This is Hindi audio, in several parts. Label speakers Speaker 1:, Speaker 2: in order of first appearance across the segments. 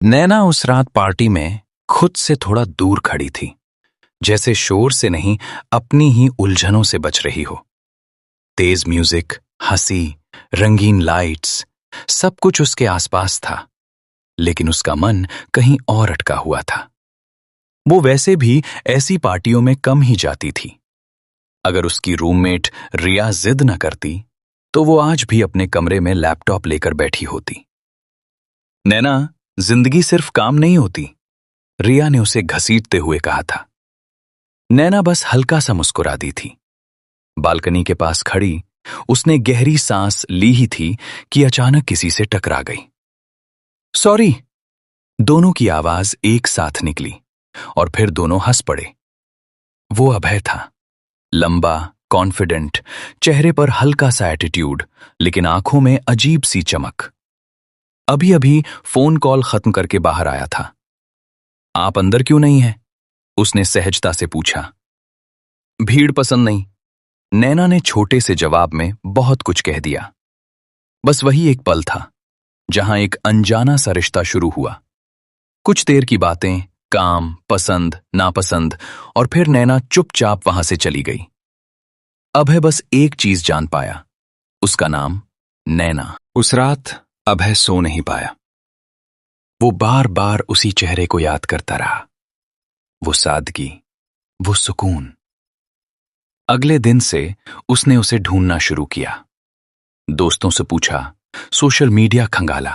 Speaker 1: नैना उस रात पार्टी में खुद से थोड़ा दूर खड़ी थी, जैसे शोर से नहीं अपनी ही उलझनों से बच रही हो। तेज म्यूजिक, हंसी, रंगीन लाइट्स, सब कुछ उसके आसपास था, लेकिन उसका मन कहीं और अटका हुआ था। वो वैसे भी ऐसी पार्टियों में कम ही जाती थी। अगर उसकी रूममेट रिया जिद न करती, तो वो आज भी अपने कमरे में लैपटॉप लेकर बैठी होती। नैना, जिंदगी सिर्फ काम नहीं होती, रिया ने उसे घसीटते हुए कहा था। नैना बस हल्का सा मुस्कुरा दी थी। बालकनी के पास खड़ी उसने गहरी सांस ली ही थी कि अचानक किसी से टकरा गई। सॉरी, दोनों की आवाज एक साथ निकली और फिर दोनों हंस पड़े। वो अभय था, लंबा, कॉन्फिडेंट, चेहरे पर हल्का सा एटीट्यूड, लेकिन आंखों में अजीब सी चमक। अभी अभी फोन कॉल खत्म करके बाहर आया था। आप अंदर क्यों नहीं हैं? उसने सहजता से पूछा। भीड़ पसंद नहीं, नैना ने छोटे से जवाब में बहुत कुछ कह दिया। बस वही एक पल था जहां एक अनजाना सा रिश्ता शुरू हुआ। कुछ देर की बातें, काम, पसंद, नापसंद, और फिर नैना चुपचाप वहां से चली गई। अभय बस एक चीज जान पाया, उसका नाम नैना। उस रात अभय सो नहीं पाया। वो बार बार उसी चेहरे को याद करता रहा। वो सादगी, वो सुकून। अगले दिन से उसने उसे ढूंढना शुरू किया। दोस्तों से पूछा, सोशल मीडिया खंगाला,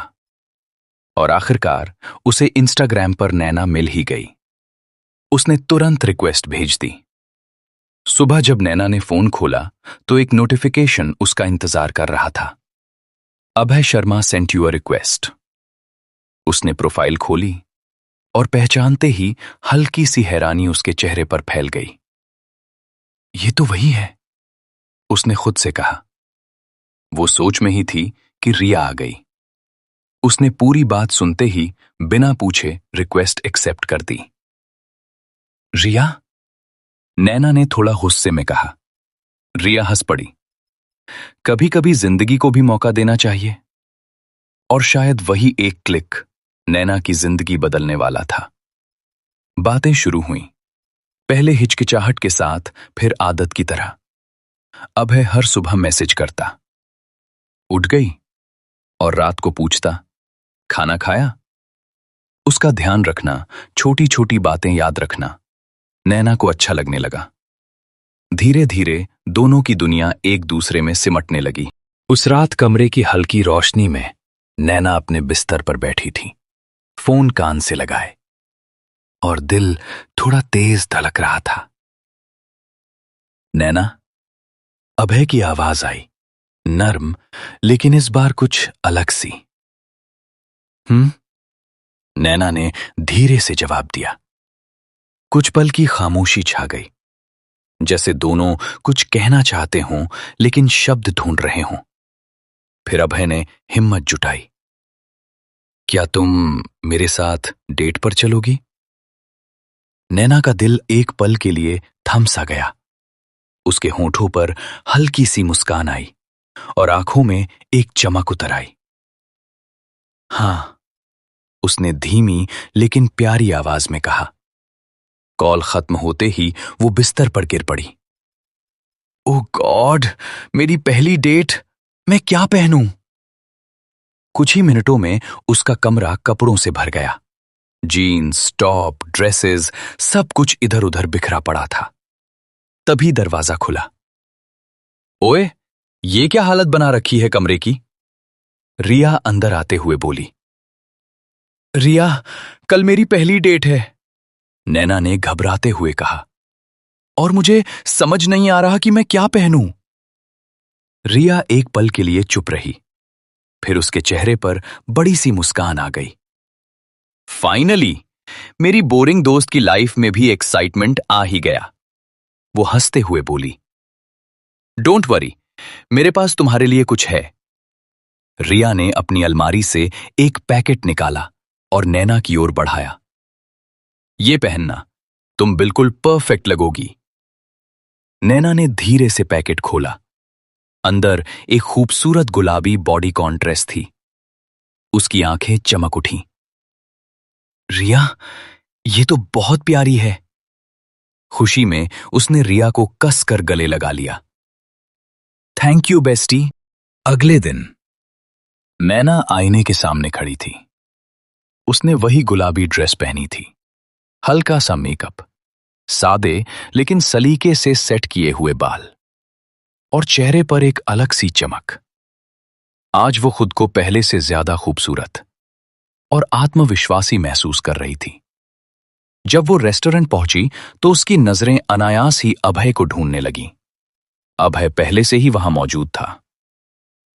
Speaker 1: और आखिरकार उसे इंस्टाग्राम पर नैना मिल ही गई। उसने तुरंत रिक्वेस्ट भेज दी। सुबह जब नैना ने फोन खोला तो एक नोटिफिकेशन उसका इंतजार कर रहा था। Abhay Sharma sent you a request. उसने प्रोफाइल खोली और पहचानते ही हल्की सी हैरानी उसके चेहरे पर फैल गई। ये तो वही है, उसने खुद से कहा। वो सोच में ही थी कि रिया आ गई। उसने पूरी बात सुनते ही बिना पूछे रिक्वेस्ट एक्सेप्ट कर दी। रिया? नैना ने थोड़ा गुस्से में कहा। रिया हंस पड़ी। कभी कभी जिंदगी को भी मौका देना चाहिए। और शायद वही एक क्लिक नैना की जिंदगी बदलने वाला था। बातें शुरू हुईं, पहले हिचकिचाहट के साथ, फिर आदत की तरह। अभय हर सुबह मैसेज करता, उठ गई, और रात को पूछता, खाना खाया? उसका ध्यान रखना, छोटी छोटी बातें याद रखना, नैना को अच्छा लगने लगा। धीरे धीरे दोनों की दुनिया एक दूसरे में सिमटने लगी। उस रात कमरे की हल्की रोशनी में नैना अपने बिस्तर पर बैठी थी, फोन कान से लगाए, और दिल थोड़ा तेज धड़क रहा था। नैना, अभय की आवाज आई, नर्म, लेकिन इस बार कुछ अलग सी। नैना ने धीरे से जवाब दिया। कुछ पल की खामोशी छा गई, जैसे दोनों कुछ कहना चाहते हों लेकिन शब्द ढूंढ रहे हों। फिर अभय ने हिम्मत जुटाई। क्या तुम मेरे साथ डेट पर चलोगी? नैना का दिल एक पल के लिए थम सा गया। उसके होठों पर हल्की सी मुस्कान आई और आंखों में एक चमक उतर आई। हां, उसने धीमी लेकिन प्यारी आवाज में कहा। कॉल खत्म होते ही वो बिस्तर पर गिर पड़ी। ओह गॉड, मेरी पहली डेट, मैं क्या पहनूं? कुछ ही मिनटों में उसका कमरा कपड़ों से भर गया। जीन्स, टॉप, ड्रेसेस, सब कुछ इधर उधर बिखरा पड़ा था। तभी दरवाजा खुला। ओए, ये क्या हालत बना रखी है कमरे की? रिया अंदर आते हुए बोली। रिया, कल मेरी पहली डेट है, नैना ने घबराते हुए कहा, और मुझे समझ नहीं आ रहा कि मैं क्या पहनूं। रिया एक पल के लिए चुप रही, फिर उसके चेहरे पर बड़ी सी मुस्कान आ गई। फाइनली मेरी बोरिंग दोस्त की लाइफ में भी एक्साइटमेंट आ ही गया, वो हंसते हुए बोली। डोंट वरी, मेरे पास तुम्हारे लिए कुछ है। रिया ने अपनी अलमारी से एक पैकेट निकाला और नैना की ओर बढ़ाया। ये पहनना, तुम बिल्कुल परफेक्ट लगोगी। नैना ने धीरे से पैकेट खोला। अंदर एक खूबसूरत गुलाबी बॉडीकॉन ड्रेस थी। उसकी आंखें चमक उठीं। रिया, ये तो बहुत प्यारी है। खुशी में उसने रिया को कस कर गले लगा लिया। Thank you bestie. अगले दिन नैना आईने के सामने खड़ी थी। उसने वही गुलाबी ड्रेस पहनी थी, हल्का सा मेकअप, सादे लेकिन सलीके से सेट किए हुए बाल और चेहरे पर एक अलग सी चमक। आज वो खुद को पहले से ज्यादा खूबसूरत और आत्मविश्वासी महसूस कर रही थी। जब वो रेस्टोरेंट पहुंची तो उसकी नजरें अनायास ही अभय को ढूंढने लगीं। अभय पहले से ही वहां मौजूद था।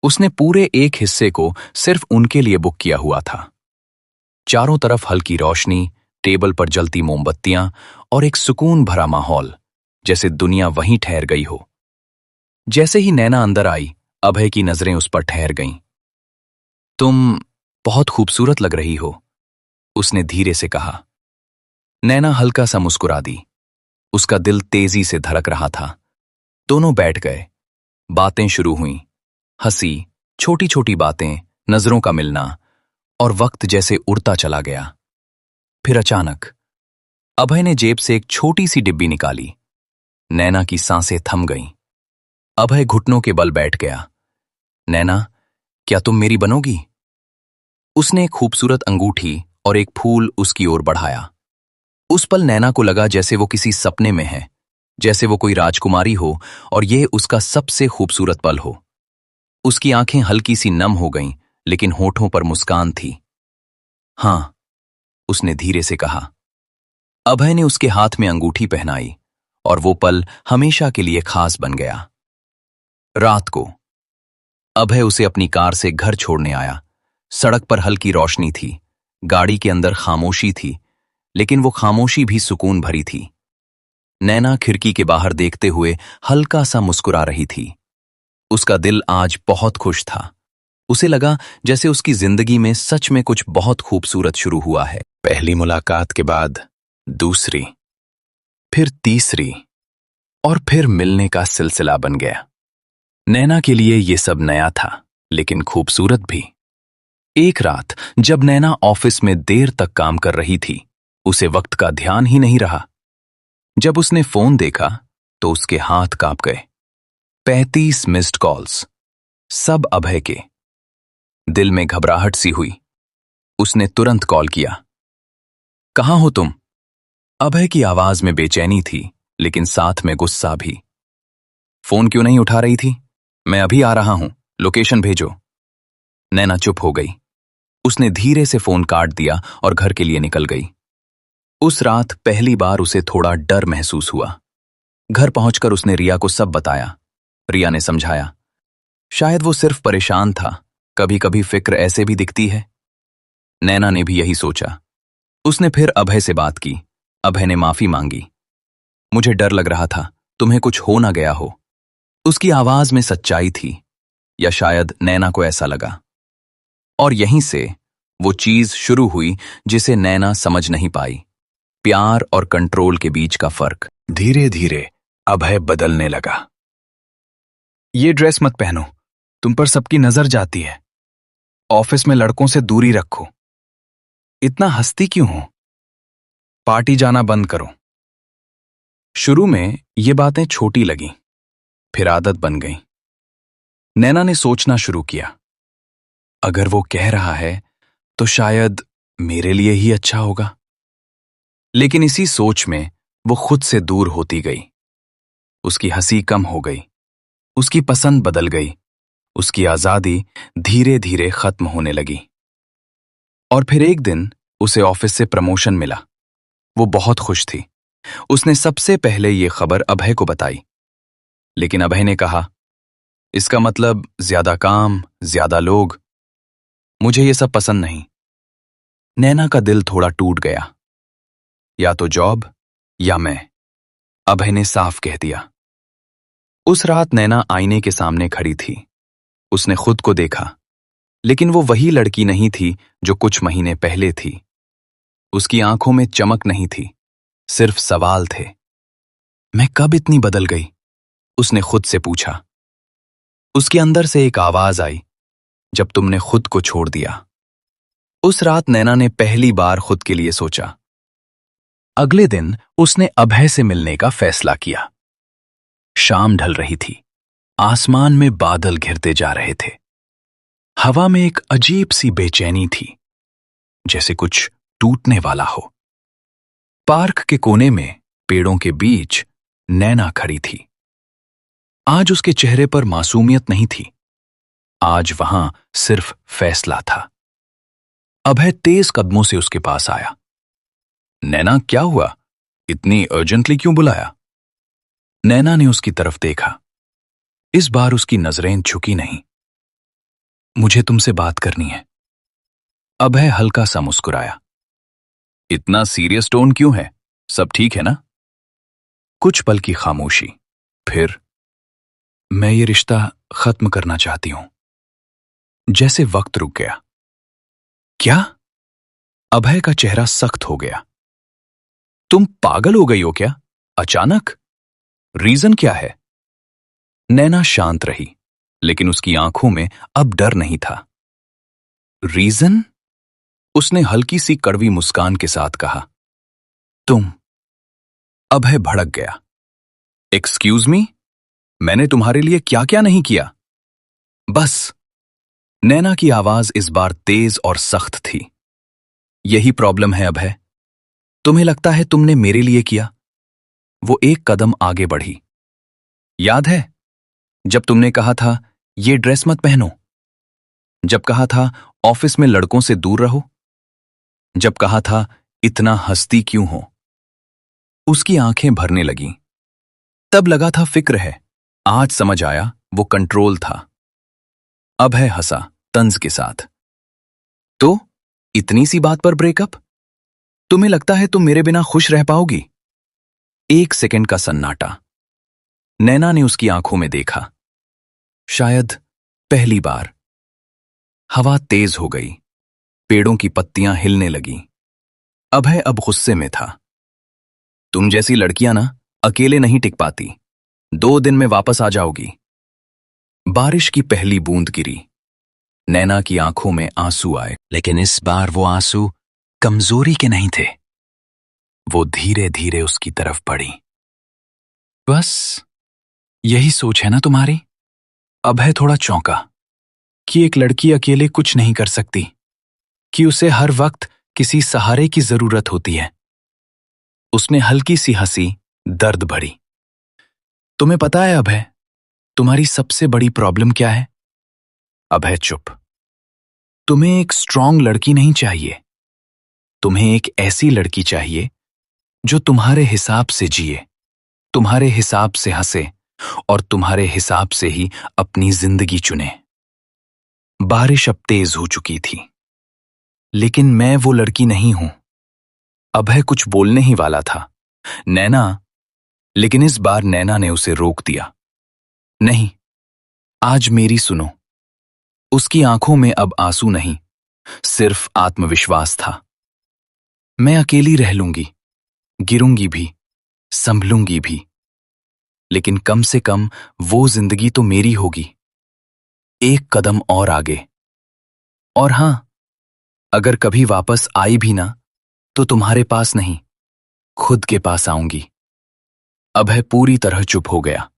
Speaker 1: उसने पूरे एक हिस्से को सिर्फ उनके लिए बुक किया हुआ था। चारों तरफ हल्की रोशनी, टेबल पर जलती मोमबत्तियां और एक सुकून भरा माहौल, जैसे दुनिया वहीं ठहर गई हो। जैसे ही नैना अंदर आई, अभय की नजरें उस पर ठहर गईं। तुम बहुत खूबसूरत लग रही हो, उसने धीरे से कहा। नैना हल्का सा मुस्कुरा दी। उसका दिल तेजी से धड़क रहा था। दोनों बैठ गए। बातें शुरू हुईं। हंसी, छोटी छोटी बातें, नजरों का मिलना, और वक्त जैसे उड़ता चला गया। फिर अचानक अभय ने जेब से एक छोटी सी डिब्बी निकाली। नैना की सांसें थम गईं। अभय घुटनों के बल बैठ गया। नैना, क्या तुम मेरी बनोगी? उसने एक खूबसूरत अंगूठी और एक फूल उसकी ओर बढ़ाया। उस पल नैना को लगा जैसे वो किसी सपने में है, जैसे वो कोई राजकुमारी हो और ये उसका सबसे खूबसूरत पल हो। उसकी आंखें हल्की सी नम हो गईं, लेकिन होठों पर मुस्कान थी। हां, उसने धीरे से कहा। अभय ने उसके हाथ में अंगूठी पहनाई और वो पल हमेशा के लिए खास बन गया। रात को अभय उसे अपनी कार से घर छोड़ने आया। सड़क पर हल्की रोशनी थी, गाड़ी के अंदर खामोशी थी, लेकिन वो खामोशी भी सुकून भरी थी। नैना खिड़की के बाहर देखते हुए हल्का सा मुस्कुरा रही थी। उसका दिल आज बहुत खुश था। उसे लगा जैसे उसकी जिंदगी में सच में कुछ बहुत खूबसूरत शुरू हुआ है। पहली मुलाकात के बाद दूसरी, फिर तीसरी, और फिर मिलने का सिलसिला बन गया। नैना के लिए ये सब नया था, लेकिन खूबसूरत भी। एक रात जब नैना ऑफिस में देर तक काम कर रही थी, उसे वक्त का ध्यान ही नहीं रहा। जब उसने फोन देखा तो उसके हाथ कांप गए। 35 मिस्ड कॉल्स, सब अभय के। दिल में घबराहट सी हुई। उसने तुरंत कॉल किया। कहाँ हो तुम? अभय की आवाज में बेचैनी थी, लेकिन साथ में गुस्सा भी। फोन क्यों नहीं उठा रही थी? मैं अभी आ रहा हूं, लोकेशन भेजो। नैना चुप हो गई। उसने धीरे से फोन काट दिया और घर के लिए निकल गई। उस रात पहली बार उसे थोड़ा डर महसूस हुआ। घर पहुंचकर उसने रिया को सब बताया। रिया ने समझाया, शायद वो सिर्फ परेशान था, कभी कभी फिक्र ऐसे भी दिखती है। नैना ने भी यही सोचा। उसने फिर अभय से बात की। अभय ने माफी मांगी। मुझे डर लग रहा था, तुम्हें कुछ हो ना गया हो। उसकी आवाज में सच्चाई थी, या शायद नैना को ऐसा लगा। और यहीं से वो चीज शुरू हुई जिसे नैना समझ नहीं पाई, प्यार और कंट्रोल के बीच का फर्क। धीरे धीरे अभय बदलने लगा। ये ड्रेस मत पहनो, तुम पर सबकी नजर जाती है। ऑफिस में लड़कों से दूरी रखो। इतना हंसती क्यों हो? पार्टी जाना बंद करो। शुरू में ये बातें छोटी लगीं, फिर आदत बन गईं। नैना ने सोचना शुरू किया, अगर वो कह रहा है तो शायद मेरे लिए ही अच्छा होगा। लेकिन इसी सोच में वो खुद से दूर होती गई। उसकी हंसी कम हो गई, उसकी पसंद बदल गई, उसकी आजादी धीरे धीरे खत्म होने लगी। और फिर एक दिन उसे ऑफिस से प्रमोशन मिला। वो बहुत खुश थी। उसने सबसे पहले ये खबर अभय को बताई। लेकिन अभय ने कहा, इसका मतलब ज्यादा काम, ज्यादा लोग, मुझे ये सब पसंद नहीं। नैना का दिल थोड़ा टूट गया। या तो जॉब या मैं, अभय ने साफ कह दिया। उस रात नैना आईने के सामने खड़ी थी। उसने खुद को देखा, लेकिन वो वही लड़की नहीं थी जो कुछ महीने पहले थी। उसकी आंखों में चमक नहीं थी, सिर्फ सवाल थे। मैं कब इतनी बदल गई? उसने खुद से पूछा। उसके अंदर से एक आवाज आई, जब तुमने खुद को छोड़ दिया। उस रात नैना ने पहली बार खुद के लिए सोचा। अगले दिन उसने अभय से मिलने का फैसला किया। शाम ढल रही थी। आसमान में बादल घिरते जा रहे थे। हवा में एक अजीब सी बेचैनी थी, जैसे कुछ टूटने वाला हो। पार्क के कोने में पेड़ों के बीच नैना खड़ी थी। आज उसके चेहरे पर मासूमियत नहीं थी। आज वहां सिर्फ फैसला था। अभय तेज कदमों से उसके पास आया। नैना, क्या हुआ? इतनी अर्जेंटली क्यों बुलाया? नैना ने उसकी तरफ देखा। इस बार उसकी नजरें झुकी नहीं। मुझे तुमसे बात करनी है। अभय हल्का सा मुस्कुराया। इतना सीरियस टोन क्यों है? सब ठीक है ना? कुछ पल की खामोशी। फिर, मैं ये रिश्ता खत्म करना चाहती हूं। जैसे वक्त रुक गया। क्या? अभय का चेहरा सख्त हो गया। तुम पागल हो गई हो क्या? अचानक? रीजन क्या है? नैना शांत रही, लेकिन उसकी आंखों में अब डर नहीं था। रीजन? उसने हल्की सी कड़वी मुस्कान के साथ कहा। तुम। अभय भड़क गया। Excuse me? मैंने तुम्हारे लिए क्या क्या नहीं किया? बस। नैना की आवाज इस बार तेज और सख्त थी। यही प्रॉब्लम है अभय। तुम्हें लगता है तुमने मेरे लिए किया। वो एक कदम आगे बढ़ी। याद है जब तुमने कहा था ये ड्रेस मत पहनो? जब कहा था ऑफिस में लड़कों से दूर रहो? जब कहा था इतना हंसती क्यों हो? उसकी आंखें भरने लगीं। तब लगा था फिक्र है। आज समझ आया वो कंट्रोल था। अभय हंसा तंज के साथ। तो इतनी सी बात पर ब्रेकअप? तुम्हें लगता है तुम मेरे बिना खुश रह पाओगी? एक सेकंड का सन्नाटा। नैना ने उसकी आंखों में देखा। शायद पहली बार। हवा तेज हो गई। पेड़ों की पत्तियां हिलने लगीं। अभय अब गुस्से में था। तुम जैसी लड़कियां ना अकेले नहीं टिक पाती। 2 दिन में वापस आ जाओगी। बारिश की पहली बूंद गिरी। नैना की आंखों में आंसू आए, लेकिन इस बार वो आंसू कमजोरी के नहीं थे। वो धीरे धीरे उसकी तरफ बढ़ी। बस यही सोच है ना तुम्हारी? अभय थोड़ा चौंका कि एक लड़की अकेले कुछ नहीं कर सकती, कि उसे हर वक्त किसी सहारे की जरूरत होती है। उसने हल्की सी हंसी, दर्द भरी। तुम्हें पता है अभय, तुम्हारी सबसे बड़ी प्रॉब्लम क्या है? अभय चुप। तुम्हें एक स्ट्रांग लड़की नहीं चाहिए। तुम्हें एक ऐसी लड़की चाहिए जो तुम्हारे हिसाब से जिए, तुम्हारे हिसाब से हंसे और तुम्हारे हिसाब से ही अपनी जिंदगी चुने। बारिश अब तेज हो चुकी थी। लेकिन मैं वो लड़की नहीं हूं। अभय कुछ बोलने ही वाला था। नैना, लेकिन इस बार नैना ने उसे रोक दिया। नहीं, आज मेरी सुनो। उसकी आंखों में अब आंसू नहीं, सिर्फ आत्मविश्वास था। मैं अकेली रह लूंगी, गिरूंगी भी, संभलूंगी भी, लेकिन कम से कम वो जिंदगी तो मेरी होगी। एक कदम और आगे। और हां, अगर कभी वापस आई भी ना, तो तुम्हारे पास नहीं, खुद के पास आऊंगी। अभय पूरी तरह चुप हो गया।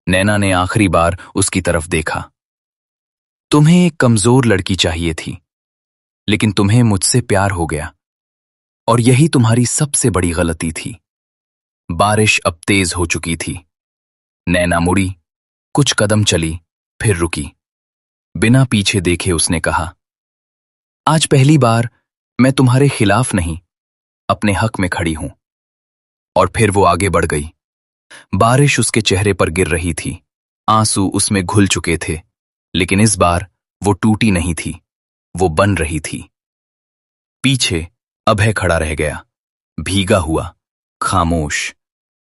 Speaker 1: नैना ने आखिरी बार उसकी तरफ देखा। तुम्हें एक कमजोर लड़की चाहिए थी, लेकिन तुम्हें मुझसे प्यार हो गया, और यही तुम्हारी सबसे बड़ी गलती थी। बारिश अब तेज हो चुकी थी। नैना मुड़ी, कुछ कदम चली, फिर रुकी। बिना पीछे देखे उसने कहा, आज पहली बार मैं तुम्हारे खिलाफ नहीं, अपने हक में खड़ी हूं। और फिर वो आगे बढ़ गई। बारिश उसके चेहरे पर गिर रही थी। आंसू उसमें घुल चुके थे, लेकिन इस बार वो टूटी नहीं थी, वो बन रही थी। पीछे अभय खड़ा रह गया, भीगा हुआ, खामोश,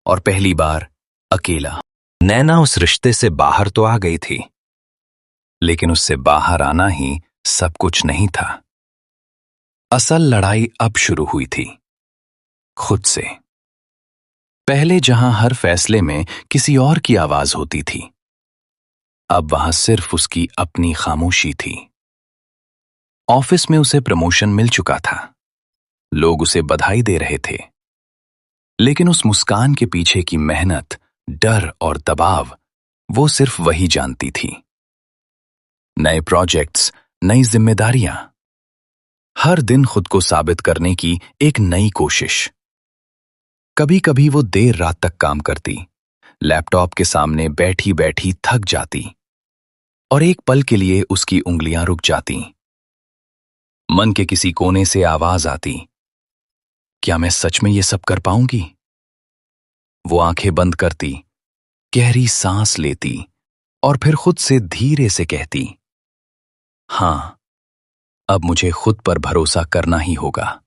Speaker 1: और पहली बार अकेला। नैना उस रिश्ते से बाहर तो आ गई थी, लेकिन उससे बाहर आना ही सब कुछ नहीं था। असल लड़ाई अब शुरू हुई थी, खुद से। पहले जहां हर फैसले में किसी और की आवाज होती थी, अब वहां सिर्फ उसकी अपनी खामोशी थी। ऑफिस में उसे प्रमोशन मिल चुका था। लोग उसे बधाई दे रहे थे, लेकिन उस मुस्कान के पीछे की मेहनत, डर और दबाव वो सिर्फ वही जानती थी। नए प्रोजेक्ट्स, नई जिम्मेदारियां, हर दिन खुद को साबित करने की एक नई कोशिश। कभी कभी वो देर रात तक काम करती, लैपटॉप के सामने बैठी बैठी थक जाती और एक पल के लिए उसकी उंगलियां रुक जाती। मन के किसी कोने से आवाज आती, क्या मैं सच में ये सब कर पाऊंगी? वो आंखें बंद करती, गहरी सांस लेती और फिर खुद से धीरे से कहती, हां, अब मुझे खुद पर भरोसा करना ही होगा।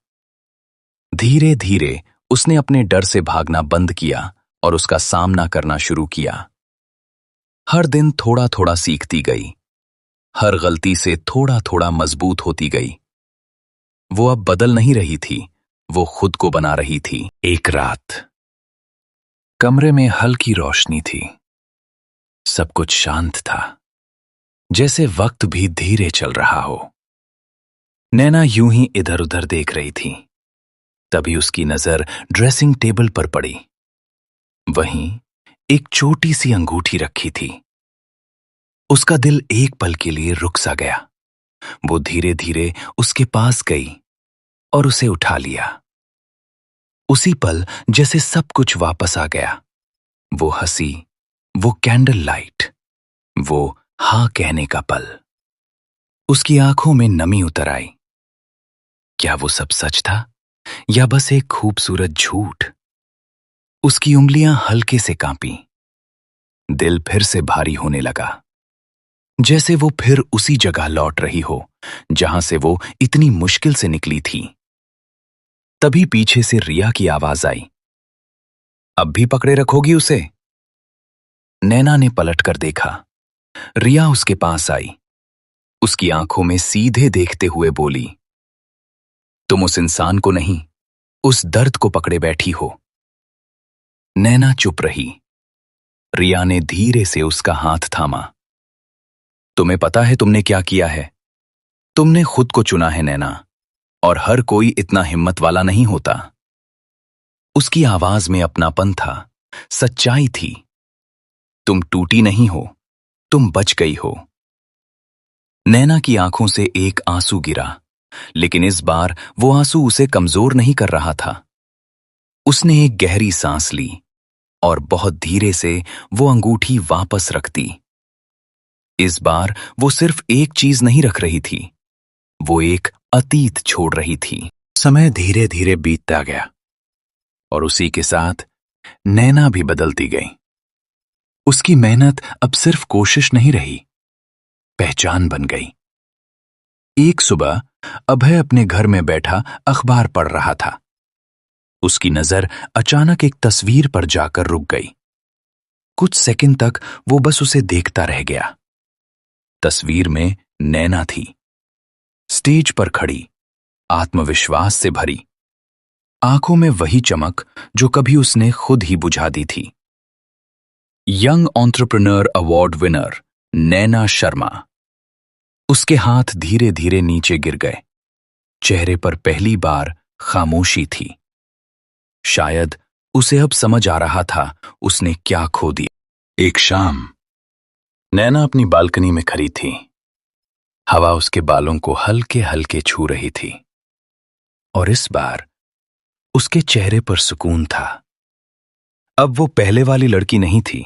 Speaker 1: धीरे धीरे उसने अपने डर से भागना बंद किया और उसका सामना करना शुरू किया। हर दिन थोड़ा थोड़ा सीखती गई, हर गलती से थोड़ा थोड़ा मजबूत होती गई। वो अब बदल नहीं रही थी, वो खुद को बना रही थी। एक रात कमरे में हल्की रोशनी थी, सब कुछ शांत था, जैसे वक्त भी धीरे चल रहा हो। नैना यूं ही इधर उधर देख रही थी। तभी उसकी नजर ड्रेसिंग टेबल पर पड़ी। वहीं एक छोटी सी अंगूठी रखी थी। उसका दिल एक पल के लिए रुक सा गया। वो धीरे धीरे उसके पास गई और उसे उठा लिया। उसी पल जैसे सब कुछ वापस आ गया। वो हंसी, वो कैंडल लाइट, वो हाँ कहने का पल। उसकी आंखों में नमी उतर आई। क्या वो सब सच था या बस एक खूबसूरत झूठ? उसकी उंगलियां हल्के से कांपी। दिल फिर से भारी होने लगा, जैसे वो फिर उसी जगह लौट रही हो जहां से वो इतनी मुश्किल से निकली थी। तभी पीछे से रिया की आवाज आई, अब भी पकड़े रखोगी उसे? नैना ने पलटकर देखा। रिया उसके पास आई। उसकी आंखों में सीधे देखते हुए बोली, तुम उस इंसान को नहीं, उस दर्द को पकड़े बैठी हो। नैना चुप रही। रिया ने धीरे से उसका हाथ थामा। तुम्हें पता है तुमने क्या किया है? तुमने खुद को चुना है नैना, और हर कोई इतना हिम्मत वाला नहीं होता। उसकी आवाज में अपनापन था, सच्चाई थी। तुम टूटी नहीं हो, तुम बच गई हो। नैना की आंखों से एक आंसू गिरा, लेकिन इस बार वो आंसू उसे कमजोर नहीं कर रहा था। उसने एक गहरी सांस ली और बहुत धीरे से वो अंगूठी वापस रख दी। इस बार वो सिर्फ एक चीज नहीं रख रही थी, वो एक अतीत छोड़ रही थी। समय धीरे धीरे बीतता गया और उसी के साथ नैना भी बदलती गई। उसकी मेहनत अब सिर्फ कोशिश नहीं रही, पहचान बन गई। एक सुबह अभय अपने घर में बैठा अखबार पढ़ रहा था। उसकी नजर अचानक एक तस्वीर पर जाकर रुक गई। कुछ सेकंड तक वो बस उसे देखता रह गया। तस्वीर में नैना थी, स्टेज पर खड़ी, आत्मविश्वास से भरी, आंखों में वही चमक जो कभी उसने खुद ही बुझा दी थी। यंग एंटरप्रेन्योर अवार्ड विनर नैना शर्मा। उसके हाथ धीरे धीरे नीचे गिर गए। चेहरे पर पहली बार खामोशी थी। शायद उसे अब समझ आ रहा था उसने क्या खो दिया। एक शाम नैना अपनी बालकनी में खड़ी थी। हवा उसके बालों को हल्के हल्के छू रही थी और इस बार उसके चेहरे पर सुकून था। अब वो पहले वाली लड़की नहीं थी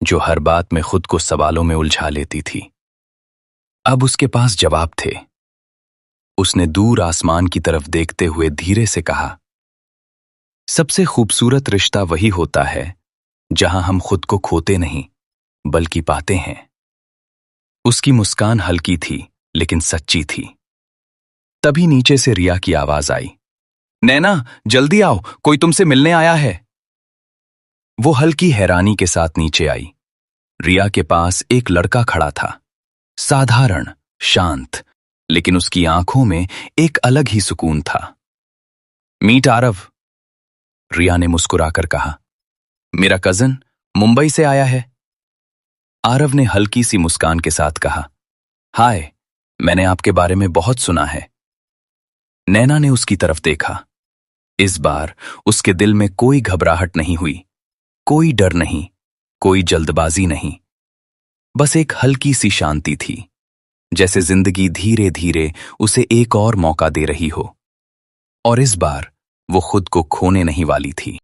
Speaker 1: जो हर बात में खुद को सवालों में उलझा लेती थी। अब उसके पास जवाब थे। उसने दूर आसमान की तरफ देखते हुए धीरे से कहा, सबसे खूबसूरत रिश्ता वही होता है जहां हम खुद को खोते नहीं बल्कि पाते हैं। उसकी मुस्कान हल्की थी लेकिन सच्ची थी। तभी नीचे से रिया की आवाज आई, नैना जल्दी आओ, कोई तुमसे मिलने आया है। वो हल्की हैरानी के साथ नीचे आई। रिया के पास एक लड़का खड़ा था, साधारण, शांत, लेकिन उसकी आंखों में एक अलग ही सुकून था। मीट आरव, रिया ने मुस्कुराकर कहा। मेरा कजन मुंबई से आया है। आरव ने हल्की सी मुस्कान के साथ कहा, हाय, मैंने आपके बारे में बहुत सुना है। नैना ने उसकी तरफ देखा। इस बार उसके दिल में कोई घबराहट नहीं हुई, कोई डर नहीं, कोई जल्दबाजी नहीं, बस एक हल्की सी शांति थी, जैसे जिंदगी धीरे धीरे उसे एक और मौका दे रही हो। और इस बार वो खुद को खोने नहीं वाली थी।